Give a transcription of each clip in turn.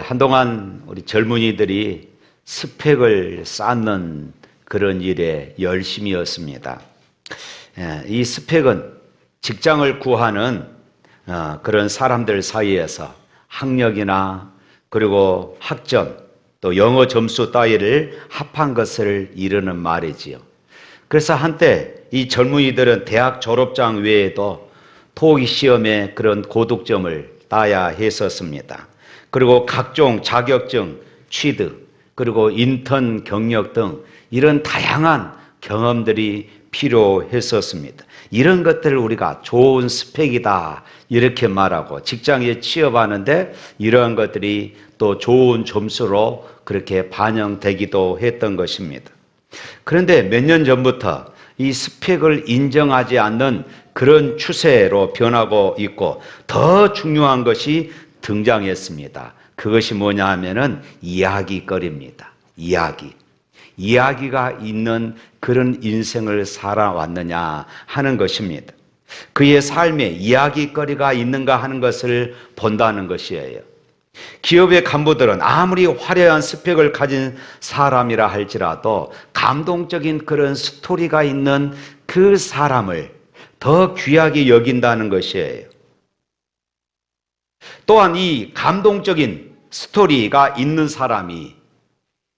한동안 우리 젊은이들이 스펙을 쌓는 그런 일에 열심이었습니다. 이 스펙은 직장을 구하는 그런 사람들 사이에서 학력이나 그리고 학점 또 영어 점수 따위를 합한 것을 이르는 말이지요. 그래서 한때 이 젊은이들은 대학 졸업장 외에도 토익 시험에 그런 고득점을 따야 했었습니다. 그리고 각종 자격증, 취득, 그리고 인턴 경력 등 이런 다양한 경험들이 필요했었습니다. 이런 것들을 우리가 좋은 스펙이다 이렇게 말하고 직장에 취업하는데 이러한 것들이 또 좋은 점수로 그렇게 반영되기도 했던 것입니다. 그런데 몇 년 전부터 이 스펙을 인정하지 않는 그런 추세로 변하고 있고 더 중요한 것이 등장했습니다. 그것이 뭐냐 하면은 이야기거리입니다. 이야기가 있는 그런 인생을 살아왔느냐 하는 것입니다. 그의 삶에 이야기거리가 있는가 하는 것을 본다는 것이에요. 기업의 간부들은 아무리 화려한 스펙을 가진 사람이라 할지라도 감동적인 그런 스토리가 있는 그 사람을 더 귀하게 여긴다는 것이에요. 또한 이 감동적인 스토리가 있는 사람이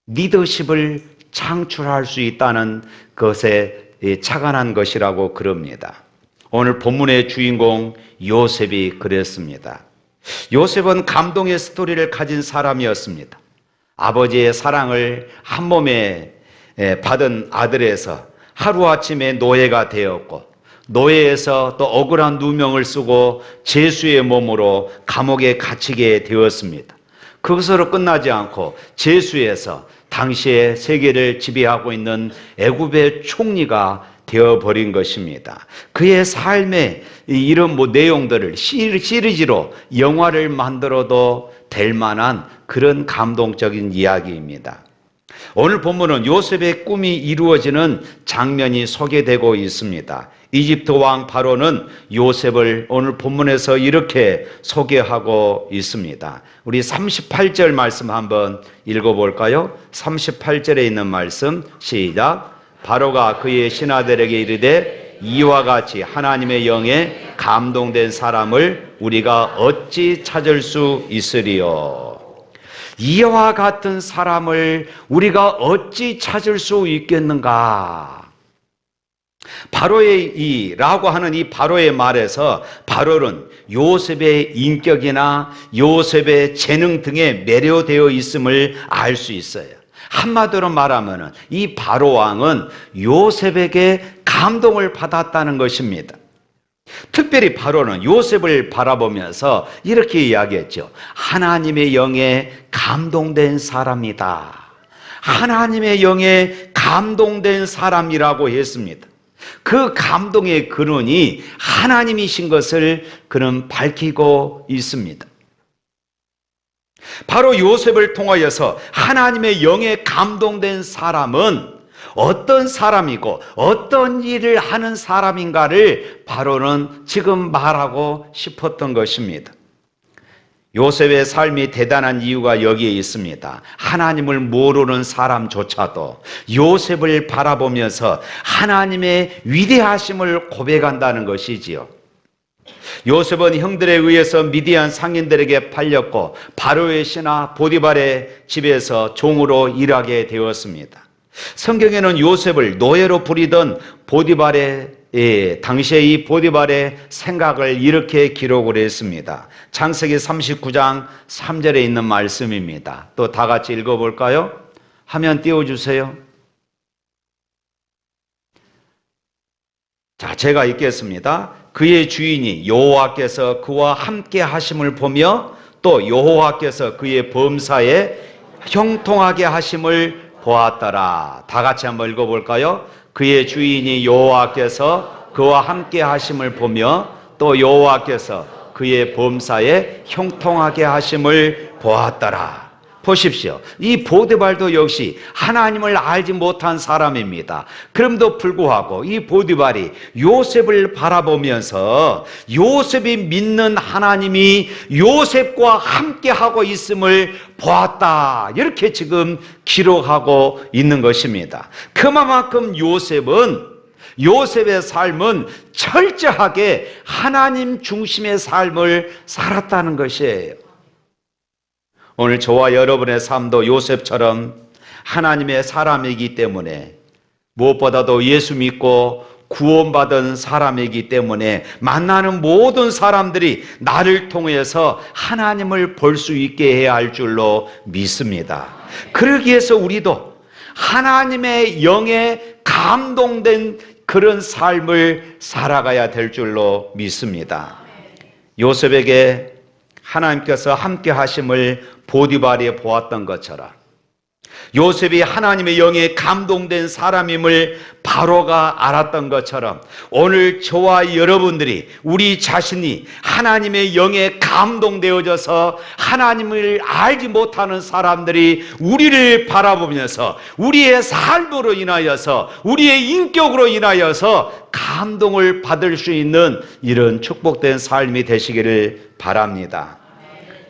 리더십을 창출할 수 있다는 것에 착안한 것이라고 그럽니다. 오늘 본문의 주인공 요셉이 그랬습니다. 요셉은 감동의 스토리를 가진 사람이었습니다. 아버지의 사랑을 한 몸에 받은 아들에서 하루아침에 노예가 되었고 노예에서 또 억울한 누명을 쓰고 죄수의 몸으로 감옥에 갇히게 되었습니다. 그것으로 끝나지 않고 죄수에서 당시에 세계를 지배하고 있는 애굽의 총리가 되어버린 것입니다. 그의 삶의 이런 내용들을 시리즈로 영화를 만들어도 될 만한 그런 감동적인 이야기입니다. 오늘 본문은 요셉의 꿈이 이루어지는 장면이 소개되고 있습니다. 이집트 왕 바로는 요셉을 오늘 본문에서 이렇게 소개하고 있습니다. 우리 38절 말씀 한번 읽어볼까요? 38절에 있는 말씀 시작. 바로가 그의 신하들에게 이르되 이와 같이 하나님의 영에 감동된 사람을 우리가 어찌 찾을 수 있으리요. 이와 같은 사람을 우리가 어찌 찾을 수 있겠는가? 바로의 라고 하는 이 바로의 말에서 바로는 요셉의 인격이나 요셉의 재능 등에 매료되어 있음을 알 수 있어요. 한마디로 말하면 이 바로 왕은 요셉에게 감동을 받았다는 것입니다. 특별히 바로는 요셉을 바라보면서 이렇게 이야기했죠. 하나님의 영에 감동된 사람이다. 하나님의 영에 감동된 사람이라고 했습니다. 그 감동의 근원이 하나님이신 것을 그는 밝히고 있습니다. 바로 요셉을 통하여서 하나님의 영에 감동된 사람은 어떤 사람이고 어떤 일을 하는 사람인가를 바로는 지금 말하고 싶었던 것입니다. 요셉의 삶이 대단한 이유가 여기에 있습니다. 하나님을 모르는 사람조차도 요셉을 바라보면서 하나님의 위대하심을 고백한다는 것이지요. 요셉은 형들에 의해서 미디안 상인들에게 팔렸고 바로의 신하 보디발의 집에서 종으로 일하게 되었습니다. 성경에는 요셉을 노예로 부리던 보디발의 당시에 이 보디발의 생각을 이렇게 기록을 했습니다. 창세기 39장 3절에 있는 말씀입니다. 또 다 같이 읽어볼까요? 화면 띄워주세요. 자, 제가 읽겠습니다. 그의 주인이 여호와께서 그와 함께 하심을 보며 또 여호와께서 그의 범사에 형통하게 하심을 보았더라. 다 같이 한번 읽어볼까요? 그의 주인이 여호와께서 그와 함께 하심을 보며 또 여호와께서 그의 범사에 형통하게 하심을 보았더라. 보십시오. 이 보디발도 역시 하나님을 알지 못한 사람입니다. 그럼에도 불구하고 이 보디발이 요셉을 바라보면서 요셉이 믿는 하나님이 요셉과 함께하고 있음을 보았다, 이렇게 지금 기록하고 있는 것입니다. 그만큼 요셉의 삶은 철저하게 하나님 중심의 삶을 살았다는 것이에요. 오늘 저와 여러분의 삶도 요셉처럼 하나님의 사람이기 때문에, 무엇보다도 예수 믿고 구원받은 사람이기 때문에 만나는 모든 사람들이 나를 통해서 하나님을 볼 수 있게 해야 할 줄로 믿습니다. 그러기 위해서 우리도 하나님의 영에 감동된 그런 삶을 살아가야 될 줄로 믿습니다. 요셉에게 하나님께서 함께 하심을 보디발이 보았던 것처럼 요셉이 하나님의 영에 감동된 사람임을 바로가 알았던 것처럼 오늘 저와 여러분들이 우리 자신이 하나님의 영에 감동되어져서 하나님을 알지 못하는 사람들이 우리를 바라보면서 우리의 삶으로 인하여서 우리의 인격으로 인하여서 감동을 받을 수 있는 이런 축복된 삶이 되시기를 바랍니다.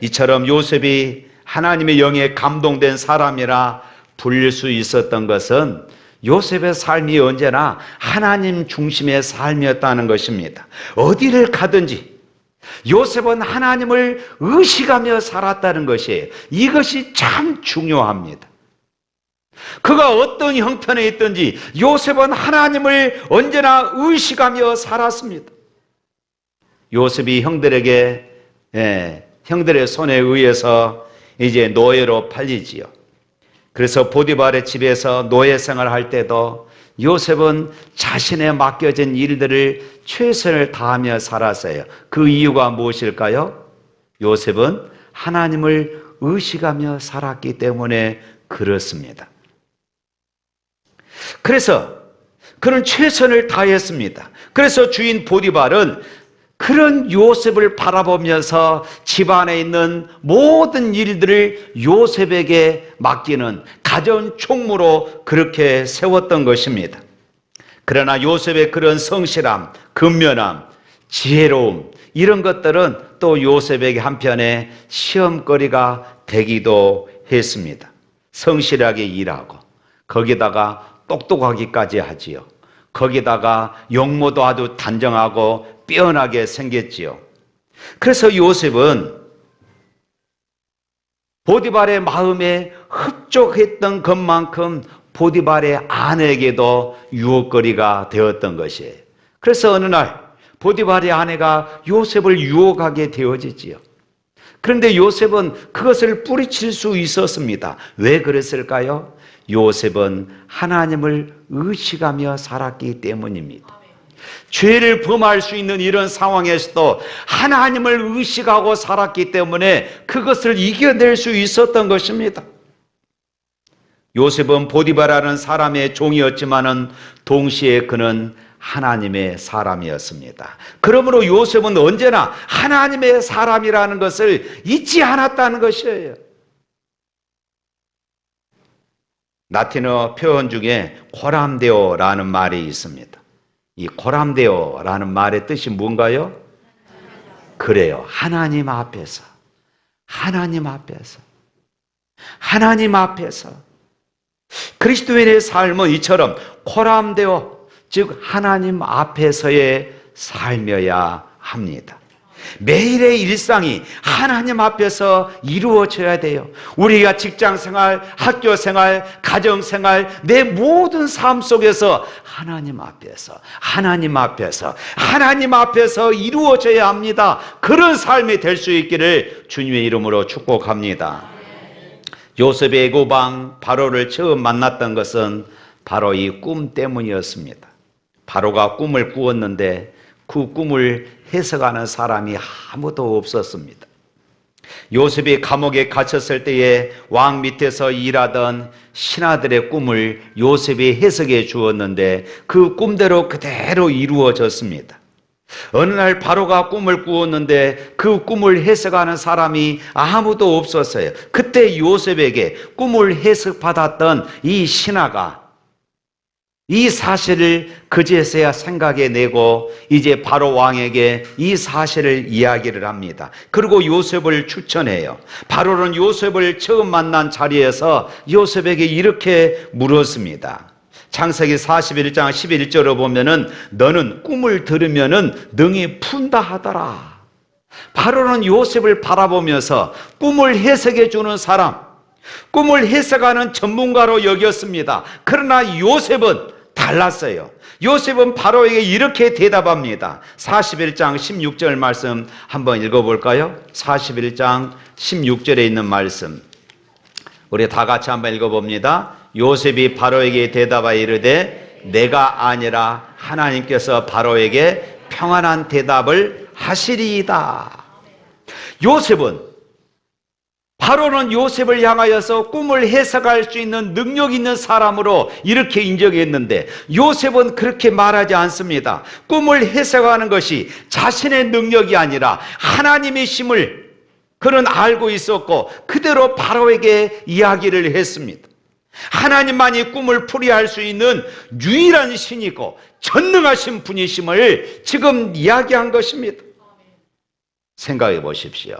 이처럼 요셉이 하나님의 영에 감동된 사람이라 불릴 수 있었던 것은 요셉의 삶이 언제나 하나님 중심의 삶이었다는 것입니다. 어디를 가든지 요셉은 하나님을 의식하며 살았다는 것이에요. 이것이 참 중요합니다. 그가 어떤 형편에 있든지 요셉은 하나님을 언제나 의식하며 살았습니다. 요셉이 형들의 손에 의해서 이제 노예로 팔리지요. 그래서 보디발의 집에서 노예 생활할 때도 요셉은 자신의 맡겨진 일들을 최선을 다하며 살았어요. 그 이유가 무엇일까요? 요셉은 하나님을 의식하며 살았기 때문에 그렇습니다. 그래서 그는 최선을 다했습니다. 그래서 주인 보디발은 그런 요셉을 바라보면서 집안에 있는 모든 일들을 요셉에게 맡기는 가정 총무로 그렇게 세웠던 것입니다. 그러나 요셉의 그런 성실함, 근면함, 지혜로움, 이런 것들은 또 요셉에게 한편에 시험거리가 되기도 했습니다. 성실하게 일하고 거기다가 똑똑하기까지 하지요. 거기다가 용모도 아주 단정하고 빼어나게 생겼지요. 그래서 요셉은 보디발의 마음에 흡족했던 것만큼 보디발의 아내에게도 유혹거리가 되었던 것이에요. 그래서 어느 날 보디발의 아내가 요셉을 유혹하게 되어지지요. 그런데 요셉은 그것을 뿌리칠 수 있었습니다. 왜 그랬을까요? 요셉은 하나님을 의식하며 살았기 때문입니다. 죄를 범할 수 있는 이런 상황에서도 하나님을 의식하고 살았기 때문에 그것을 이겨낼 수 있었던 것입니다. 요셉은 보디발이라는 사람의 종이었지만은 동시에 그는 하나님의 사람이었습니다. 그러므로 요셉은 언제나 하나님의 사람이라는 것을 잊지 않았다는 것이에요. 라틴어 표현 중에 코람데오라는 말이 있습니다. 이 코람데오라는 말의 뜻이 뭔가요? 그래요. 하나님 앞에서, 하나님 앞에서, 하나님 앞에서. 그리스도인의 삶은 이처럼 코람데오, 즉 하나님 앞에서의 삶이어야 합니다. 매일의 일상이 하나님 앞에서 이루어져야 돼요. 우리가 직장생활, 학교생활, 가정생활, 내 모든 삶 속에서 하나님 앞에서, 하나님 앞에서, 하나님 앞에서 이루어져야 합니다. 그런 삶이 될 수 있기를 주님의 이름으로 축복합니다. 요셉의 애고방 바로를 처음 만났던 것은 바로 이 꿈 때문이었습니다. 바로가 꿈을 꾸었는데 그 꿈을 해석하는 사람이 아무도 없었습니다. 요셉이 감옥에 갇혔을 때에 왕 밑에서 일하던 신하들의 꿈을 요셉이 해석해 주었는데 그 꿈대로 그대로 이루어졌습니다. 어느 날 바로가 꿈을 꾸었는데 그 꿈을 해석하는 사람이 아무도 없었어요. 그때 요셉에게 꿈을 해석받았던 이 신하가 이 사실을 그제서야 생각해내고 이제 바로 왕에게 이 사실을 이야기를 합니다. 그리고 요셉을 추천해요. 바로는 요셉을 처음 만난 자리에서 요셉에게 이렇게 물었습니다. 창세기 41장 11절을 보면은 너는 꿈을 들으면은 능히 푼다 하더라. 바로는 요셉을 바라보면서 꿈을 해석해 주는 사람, 꿈을 해석하는 전문가로 여겼습니다. 그러나 요셉은 달랐어요. 요셉은 바로에게 이렇게 대답합니다. 41장 16절 말씀 한번 읽어볼까요? 41장 16절에 있는 말씀 우리 다 같이 한번 읽어봅니다. 요셉이 바로에게 대답하여 이르되 내가 아니라 하나님께서 바로에게 평안한 대답을 하시리이다. 요셉은 바로는 요셉을 향하여서 꿈을 해석할 수 있는 능력 있는 사람으로 이렇게 인정했는데 요셉은 그렇게 말하지 않습니다. 꿈을 해석하는 것이 자신의 능력이 아니라 하나님의 힘을 그는 알고 있었고 그대로 바로에게 이야기를 했습니다. 하나님만이 꿈을 풀이할 수 있는 유일한 신이고 전능하신 분이심을 지금 이야기한 것입니다. 생각해 보십시오.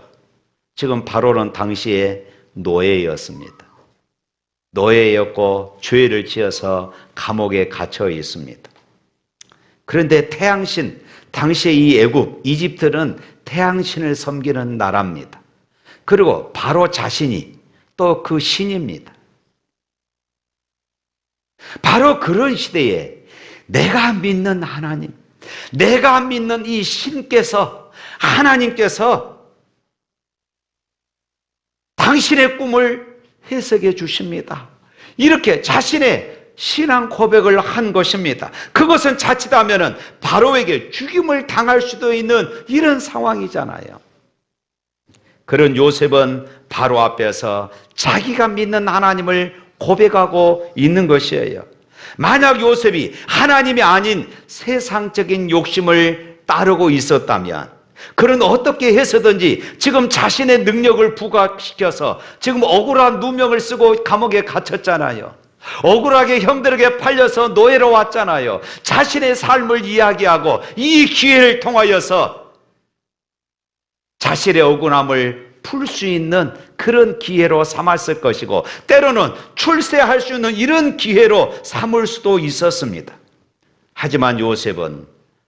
지금 바로는 당시에 노예였습니다. 노예였고 죄를 지어서 감옥에 갇혀 있습니다. 그런데 태양신, 당시의 이 애굽, 이집트는 태양신을 섬기는 나라입니다. 그리고 바로 자신이 또 그 신입니다. 바로 그런 시대에 내가 믿는 하나님, 내가 믿는 이 신께서, 하나님께서 당신의 꿈을 해석해 주십니다. 이렇게 자신의 신앙 고백을 한 것입니다. 그것은 자칫하면 바로에게 죽임을 당할 수도 있는 이런 상황이잖아요. 그런 요셉은 바로 앞에서 자기가 믿는 하나님을 고백하고 있는 것이에요. 만약 요셉이 하나님이 아닌 세상적인 욕심을 따르고 있었다면 그는 어떻게 해서든지 지금 자신의 능력을 부각시켜서 지금 억울한 누명을 쓰고 감옥에 갇혔잖아요. 억울하게 형들에게 팔려서 노예로 왔잖아요. 자신의 삶을 이야기하고 이 기회를 통하여서 자신의 억울함을 풀 수 있는 그런 기회로 삼았을 것이고 때로는 출세할 수 있는 이런 기회로 삼을 수도 있었습니다. 하지만 요셉은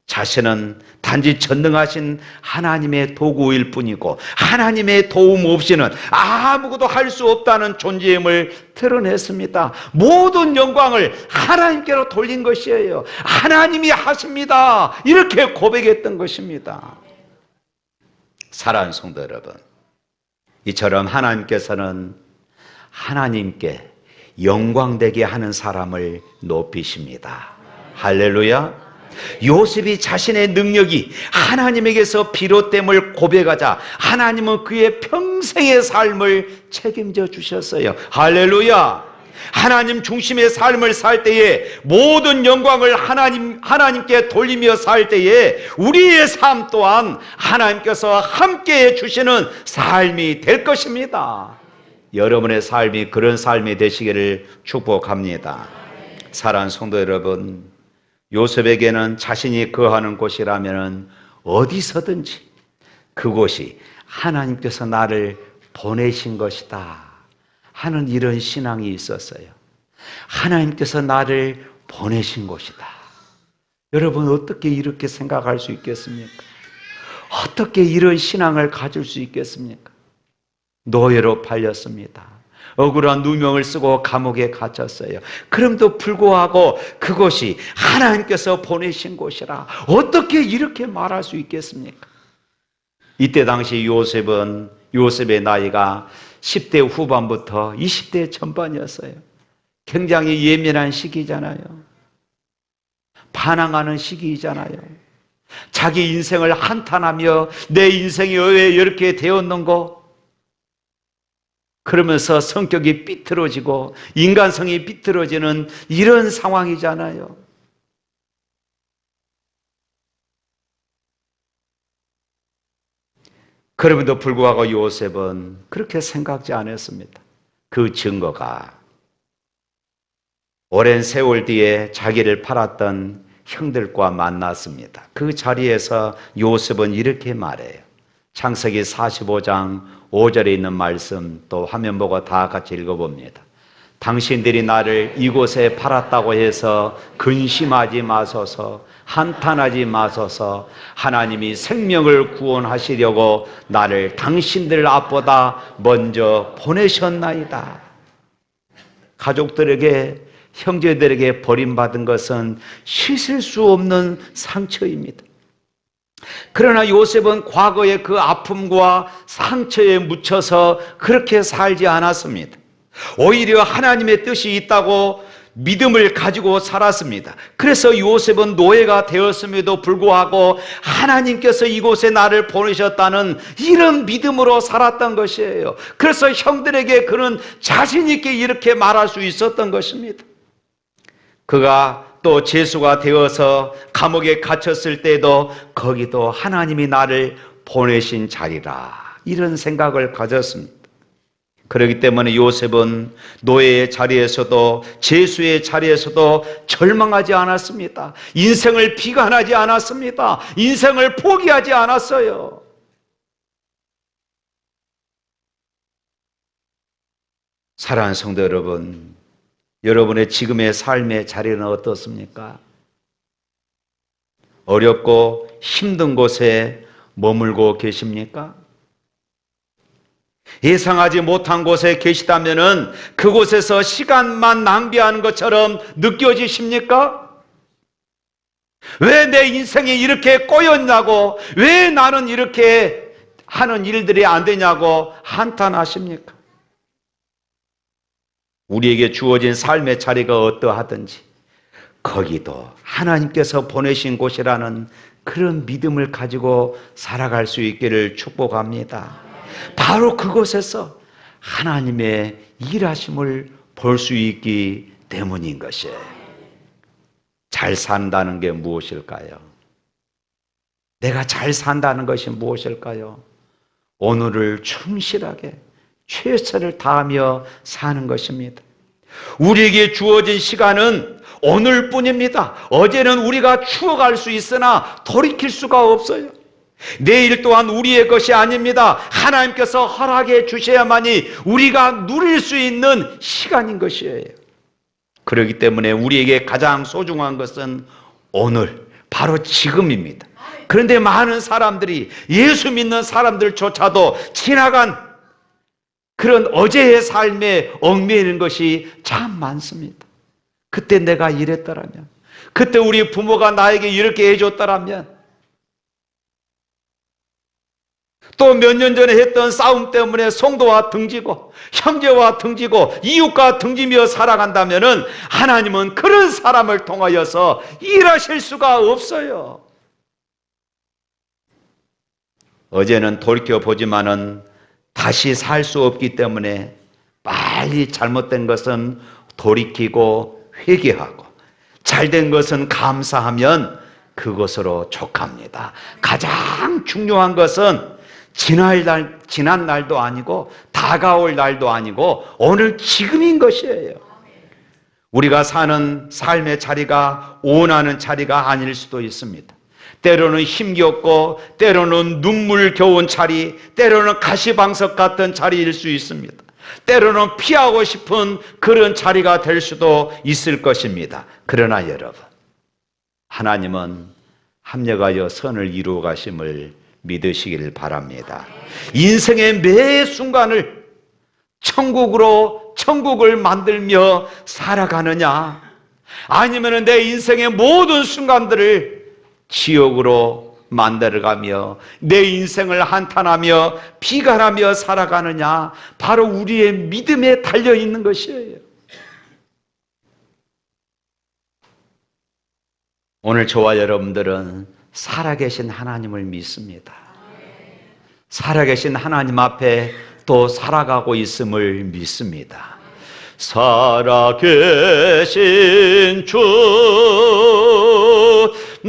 자신은 단지 전능하신 하나님의 도구일 뿐이고 하나님의 도움 없이는 아무것도 할 수 없다는 존재임을 드러냈습니다. 모든 영광을 하나님께로 돌린 것이에요. 하나님이 하십니다. 이렇게 고백했던 것입니다. 사랑하는 성도 여러분, 이처럼 하나님께서는 하나님께 영광되게 하는 사람을 높이십니다. 할렐루야. 요셉이 자신의 능력이 하나님에게서 비롯됨을 고백하자 하나님은 그의 평생의 삶을 책임져 주셨어요. 할렐루야. 하나님 중심의 삶을 살 때에 모든 영광을 하나님께 돌리며 살 때에 우리의 삶 또한 하나님께서 함께해 주시는 삶이 될 것입니다. 여러분의 삶이 그런 삶이 되시기를 축복합니다. 사랑하는 성도 여러분, 요셉에게는 자신이 거하는 곳이라면 어디서든지 그곳이 하나님께서 나를 보내신 것이다 하는 이런 신앙이 있었어요. 하나님께서 나를 보내신 곳이다. 여러분 어떻게 이렇게 생각할 수 있겠습니까? 어떻게 이런 신앙을 가질 수 있겠습니까? 노예로 팔렸습니다. 억울한 누명을 쓰고 감옥에 갇혔어요. 그럼도 불구하고 그것이 하나님께서 보내신 곳이라 어떻게 이렇게 말할 수 있겠습니까? 이때 당시 요셉의 나이가 10대 후반부터 20대 전반이었어요. 굉장히 예민한 시기잖아요. 반항하는 시기이잖아요. 자기 인생을 한탄하며 내 인생이 왜 이렇게 되었는고 그러면서 성격이 삐뚤어지고 인간성이 삐뚤어지는 이런 상황이잖아요. 그럼에도 불구하고 요셉은 그렇게 생각지 않았습니다. 그 증거가 오랜 세월 뒤에 자기를 팔았던 형들과 만났습니다. 그 자리에서 요셉은 이렇게 말해요. 창세기 45장 5절에 있는 말씀, 또 화면 보고 다 같이 읽어봅니다. 당신들이 나를 이곳에 팔았다고 해서 근심하지 마소서, 한탄하지 마소서. 하나님이 생명을 구원하시려고 나를 당신들 앞보다 먼저 보내셨나이다. 가족들에게, 형제들에게 버림받은 것은 씻을 수 없는 상처입니다. 그러나 요셉은 과거의 그 아픔과 상처에 묻혀서 그렇게 살지 않았습니다. 오히려 하나님의 뜻이 있다고 믿음을 가지고 살았습니다. 그래서 요셉은 노예가 되었음에도 불구하고 하나님께서 이곳에 나를 보내셨다는 이런 믿음으로 살았던 것이에요. 그래서 형들에게 그는 자신 있게 이렇게 말할 수 있었던 것입니다. 그가 또 죄수가 되어서 감옥에 갇혔을 때도 거기도 하나님이 나를 보내신 자리라, 이런 생각을 가졌습니다. 그렇기 때문에 요셉은 노예의 자리에서도 죄수의 자리에서도 절망하지 않았습니다. 인생을 비관하지 않았습니다. 인생을 포기하지 않았어요. 사랑하는 성도 여러분, 여러분의 지금의 삶의 자리는 어떻습니까? 어렵고 힘든 곳에 머물고 계십니까? 예상하지 못한 곳에 계시다면은 그곳에서 시간만 낭비하는 것처럼 느껴지십니까? 왜 내 인생이 이렇게 꼬였냐고, 왜 나는 이렇게 하는 일들이 안 되냐고 한탄하십니까? 우리에게 주어진 삶의 자리가 어떠하든지 거기도 하나님께서 보내신 곳이라는 그런 믿음을 가지고 살아갈 수 있기를 축복합니다. 바로 그곳에서 하나님의 일하심을 볼 수 있기 때문인 것이에요. 잘 산다는 게 무엇일까요? 내가 잘 산다는 것이 무엇일까요? 오늘을 충실하게 최선을 다하며 사는 것입니다. 우리에게 주어진 시간은 오늘뿐입니다. 어제는 우리가 추억할 수 있으나 돌이킬 수가 없어요. 내일 또한 우리의 것이 아닙니다. 하나님께서 허락해 주셔야만이 우리가 누릴 수 있는 시간인 것이에요. 그렇기 때문에 우리에게 가장 소중한 것은 오늘, 바로 지금입니다. 그런데 많은 사람들이, 예수 믿는 사람들조차도 지나간 그런 어제의 삶에 얽매이는 것이 참 많습니다. 그때 내가 이랬더라면, 그때 우리 부모가 나에게 이렇게 해줬더라면, 또 몇 년 전에 했던 싸움 때문에 성도와 등지고 형제와 등지고 이웃과 등지며 살아간다면 하나님은 그런 사람을 통하여서 일하실 수가 없어요. 어제는 돌이켜보지만은 다시 살 수 없기 때문에 빨리 잘못된 것은 돌이키고 회개하고 잘된 것은 감사하면 그것으로 족합니다. 가장 중요한 것은 지난 날도 아니고 다가올 날도 아니고 오늘 지금인 것이에요. 우리가 사는 삶의 자리가 원하는 자리가 아닐 수도 있습니다. 때로는 힘겹고 때로는 눈물겨운 자리, 때로는 가시방석 같은 자리일 수 있습니다. 때로는 피하고 싶은 그런 자리가 될 수도 있을 것입니다. 그러나 여러분, 하나님은 합력하여 선을 이루어 가심을 믿으시길 바랍니다. 인생의 매 순간을 천국을 만들며 살아가느냐, 아니면 내 인생의 모든 순간들을 지옥으로 만들어가며 내 인생을 한탄하며 비관하며 살아가느냐, 바로 우리의 믿음에 달려있는 것이에요. 오늘 저와 여러분들은 살아계신 하나님을 믿습니다. 살아계신 하나님 앞에 또 살아가고 있음을 믿습니다. 살아계신 주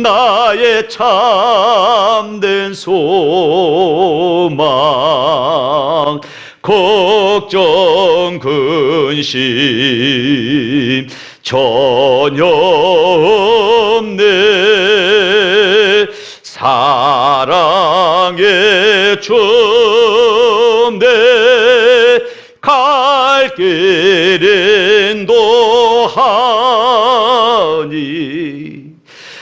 나의 참된 소망, 걱정 근심 전혀 없네. 사랑의 주 내 갈 길 인도하니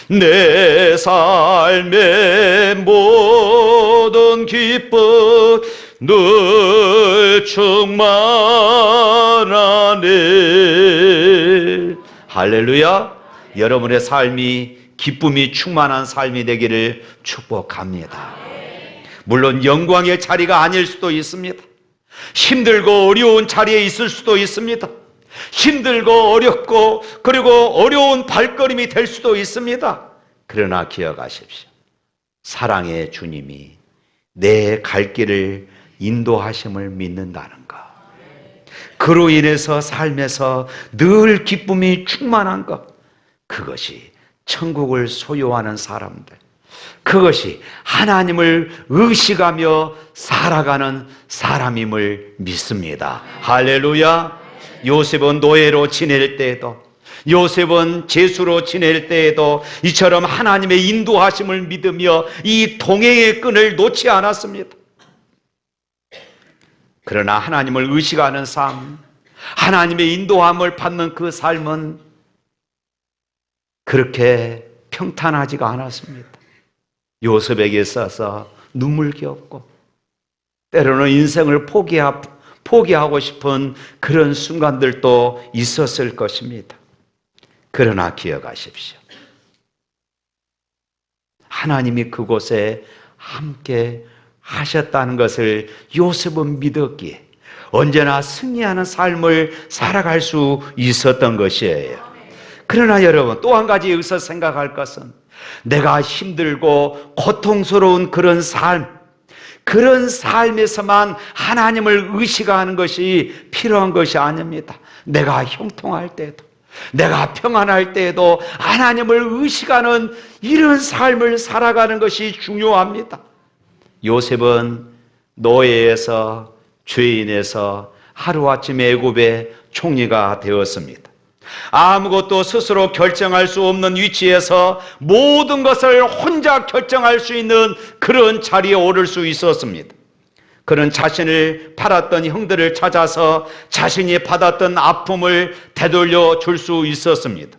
내 삶의 모든 기쁨 늘 충만하네. 할렐루야. 여러분의 삶이 기쁨이 충만한 삶이 되기를 축복합니다. 물론 영광의 자리가 아닐 수도 있습니다. 힘들고 어려운 자리에 있을 수도 있습니다. 힘들고 어렵고 그리고 어려운 발걸음이 될 수도 있습니다. 그러나 기억하십시오. 사랑의 주님이 내 갈 길을 인도하심을 믿는다는 것, 그로 인해서 삶에서 늘 기쁨이 충만한 것, 그것이 천국을 소유하는 사람들, 그것이 하나님을 의식하며 살아가는 사람임을 믿습니다. 할렐루야. 요셉은 노예로 지낼 때에도, 요셉은 제수로 지낼 때에도 이처럼 하나님의 인도하심을 믿으며 이 동행의 끈을 놓지 않았습니다. 그러나 하나님을 의식하는 삶, 하나님의 인도함을 받는 그 삶은 그렇게 평탄하지가 않았습니다. 요셉에게 있어서 눈물겹고 때로는 인생을 포기하고 싶은 그런 순간들도 있었을 것입니다. 그러나 기억하십시오. 하나님이 그곳에 함께 하셨다는 것을 요셉은 믿었기에 언제나 승리하는 삶을 살아갈 수 있었던 것이에요. 그러나 여러분, 또 한 가지 여기서 생각할 것은 내가 힘들고 고통스러운 그런 삶에서만 하나님을 의식하는 것이 필요한 것이 아닙니다. 내가 형통할 때도, 내가 평안할 때에도 하나님을 의식하는 이런 삶을 살아가는 것이 중요합니다. 요셉은 노예에서, 죄인에서 하루아침에 애굽의 총리가 되었습니다. 아무것도 스스로 결정할 수 없는 위치에서 모든 것을 혼자 결정할 수 있는 그런 자리에 오를 수 있었습니다. 그는 자신을 팔았던 형들을 찾아서 자신이 받았던 아픔을 되돌려 줄 수 있었습니다.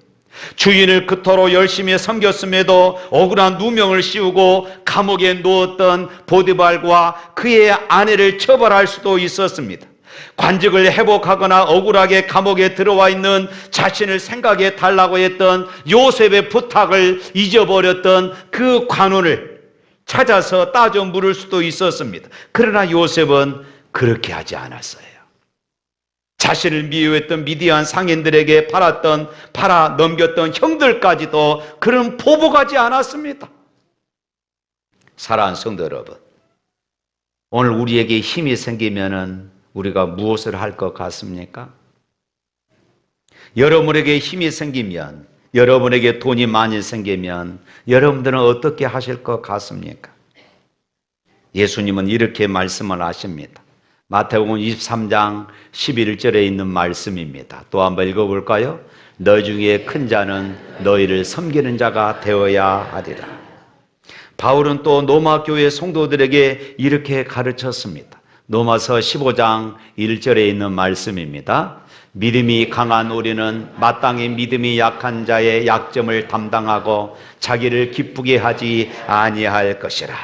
주인을 그토록 열심히 섬겼음에도 억울한 누명을 씌우고 감옥에 누웠던 보디발과 그의 아내를 처벌할 수도 있었습니다. 관직을 회복하거나 억울하게 감옥에 들어와 있는 자신을 생각해 달라고 했던 요셉의 부탁을 잊어버렸던 그 관원을 찾아서 따져 물을 수도 있었습니다. 그러나 요셉은 그렇게 하지 않았어요. 자신을 미워했던 미디안 상인들에게 팔아 넘겼던 형들까지도 그는 보복하지 않았습니다. 사랑하는 성도 여러분, 오늘 우리에게 힘이 생기면은 우리가 무엇을 할 것 같습니까? 여러분에게 힘이 생기면, 여러분에게 돈이 많이 생기면 여러분들은 어떻게 하실 것 같습니까? 예수님은 이렇게 말씀을 하십니다. 마태복음 23장 11절에 있는 말씀입니다. 또 한번 읽어볼까요? 너 중에 큰 자는 너희를 섬기는 자가 되어야 하리라. 바울은 또 로마 교회 성도들에게 이렇게 가르쳤습니다. 로마서 15장 1절에 있는 말씀입니다. 믿음이 강한 우리는 마땅히 믿음이 약한 자의 약점을 담당하고 자기를 기쁘게 하지 아니할 것이라.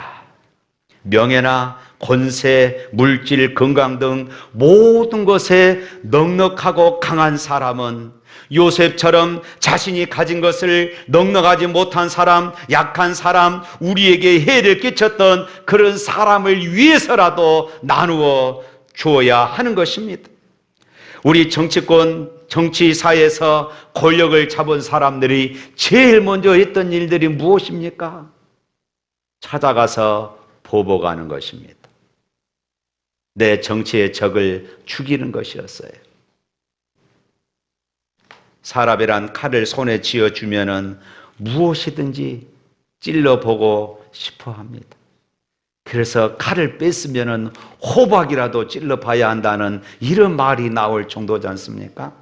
명예나 권세, 물질, 건강 등 모든 것에 넉넉하고 강한 사람은 요셉처럼 자신이 가진 것을 넉넉하지 못한 사람, 약한 사람, 우리에게 해를 끼쳤던 그런 사람을 위해서라도 나누어 주어야 하는 것입니다. 우리 정치사에서 권력을 잡은 사람들이 제일 먼저 했던 일들이 무엇입니까? 찾아가서 보복하는 것입니다. 내 정치의 적을 죽이는 것이었어요. 사람이란 칼을 손에 쥐어주면은 무엇이든지 찔러보고 싶어 합니다. 그래서 칼을 뺐으면 호박이라도 찔러봐야 한다는 이런 말이 나올 정도지 않습니까?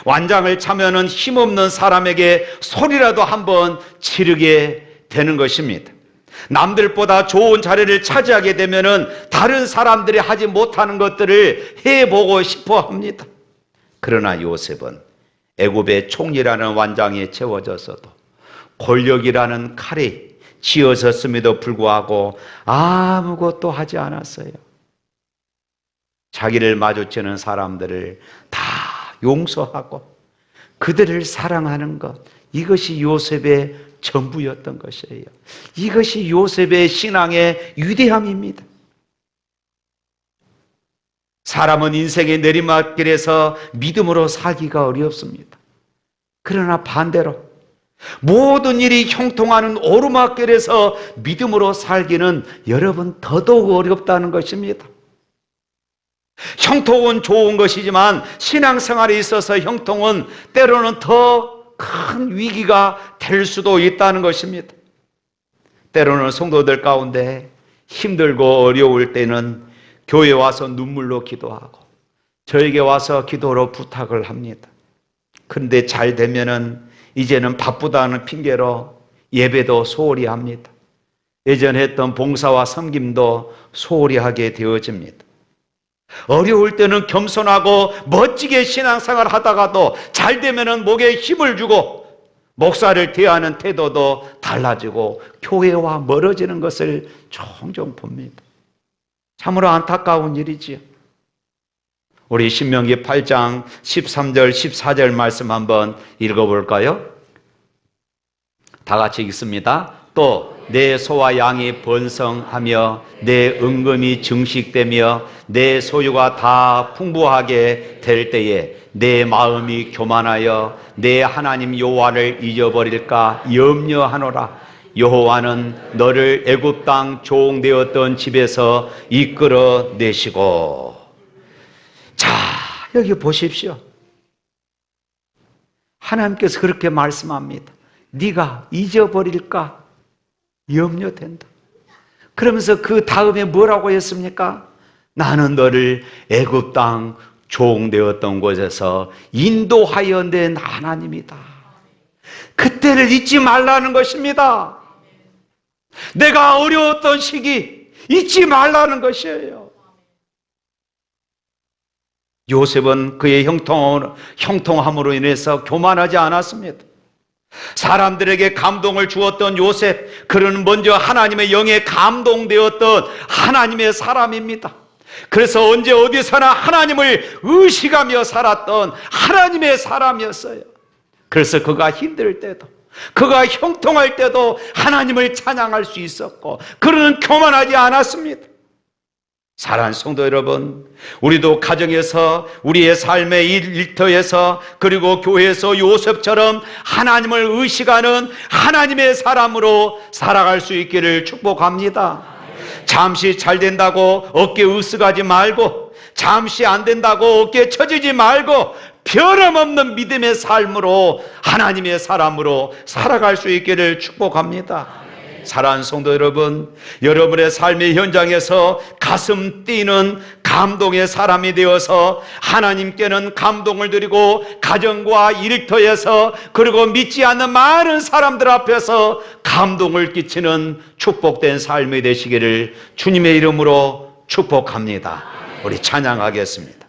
완장을 차면은 힘없는 사람에게 소리라도 한번 지르게 되는 것입니다. 남들보다 좋은 자리를 차지하게 되면은 다른 사람들이 하지 못하는 것들을 해보고 싶어 합니다. 그러나 요셉은 애굽의 총리라는 완장에 채워져서도 권력이라는 칼이 쥐어졌음에도 불구하고 아무것도 하지 않았어요. 자기를 마주치는 사람들을 다 용서하고 그들을 사랑하는 것, 이것이 요셉의 전부였던 것이에요. 이것이 요셉의 신앙의 위대함입니다. 사람은 인생의 내리막길에서 믿음으로 살기가 어렵습니다. 그러나 반대로 모든 일이 형통하는 오르막길에서 믿음으로 살기는 여러분 더더욱 어렵다는 것입니다. 형통은 좋은 것이지만 신앙생활에 있어서 형통은 때로는 더 큰 위기가 될 수도 있다는 것입니다. 때로는 성도들 가운데 힘들고 어려울 때는 교회에 와서 눈물로 기도하고 저에게 와서 기도로 부탁을 합니다. 그런데 잘 되면은 이제는 바쁘다는 핑계로 예배도 소홀히 합니다. 예전에 했던 봉사와 섬김도 소홀히 하게 되어집니다. 어려울 때는 겸손하고 멋지게 신앙생활 하다가도 잘 되면은 목에 힘을 주고 목사를 대하는 태도도 달라지고 교회와 멀어지는 것을 종종 봅니다. 참으로 안타까운 일이지요. 우리 신명기 8장 13절 14절 말씀 한번 읽어볼까요? 다 같이 읽습니다. 또 내 소와 양이 번성하며 내 은금이 증식되며 내 소유가 다 풍부하게 될 때에 내 마음이 교만하여 내 하나님 여호와를 잊어버릴까 염려하노라. 여호와는 너를 애굽 땅 종되었던 집에서 이끌어내시고. 자, 여기 보십시오. 하나님께서 그렇게 말씀합니다. 네가 잊어버릴까 염려된다. 그러면서 그 다음에 뭐라고 했습니까? 나는 너를 애굽 땅 종되었던 곳에서 인도하여 낸 하나님이다. 그때를 잊지 말라는 것입니다. 내가 어려웠던 시기 잊지 말라는 것이에요. 요셉은 그의 형통함으로 인해서 교만하지 않았습니다. 사람들에게 감동을 주었던 요셉, 그는 먼저 하나님의 영에 감동되었던 하나님의 사람입니다. 그래서 언제 어디서나 하나님을 의식하며 살았던 하나님의 사람이었어요. 그래서 그가 힘들 때도, 그가 형통할 때도 하나님을 찬양할 수 있었고, 그는 교만하지 않았습니다. 사랑하는 성도 여러분, 우리도 가정에서, 우리의 삶의 일터에서, 그리고 교회에서 요셉처럼 하나님을 의식하는 하나님의 사람으로 살아갈 수 있기를 축복합니다. 잠시 잘 된다고 어깨 으쓱하지 말고, 잠시 안 된다고 어깨 처지지 말고, 변함없는 믿음의 삶으로 하나님의 사람으로 살아갈 수 있기를 축복합니다. 사랑하는 성도 여러분, 여러분의 삶의 현장에서 가슴 뛰는 감동의 사람이 되어서 하나님께는 감동을 드리고 가정과 일터에서, 그리고 믿지 않는 많은 사람들 앞에서 감동을 끼치는 축복된 삶이 되시기를 주님의 이름으로 축복합니다. 우리 찬양하겠습니다.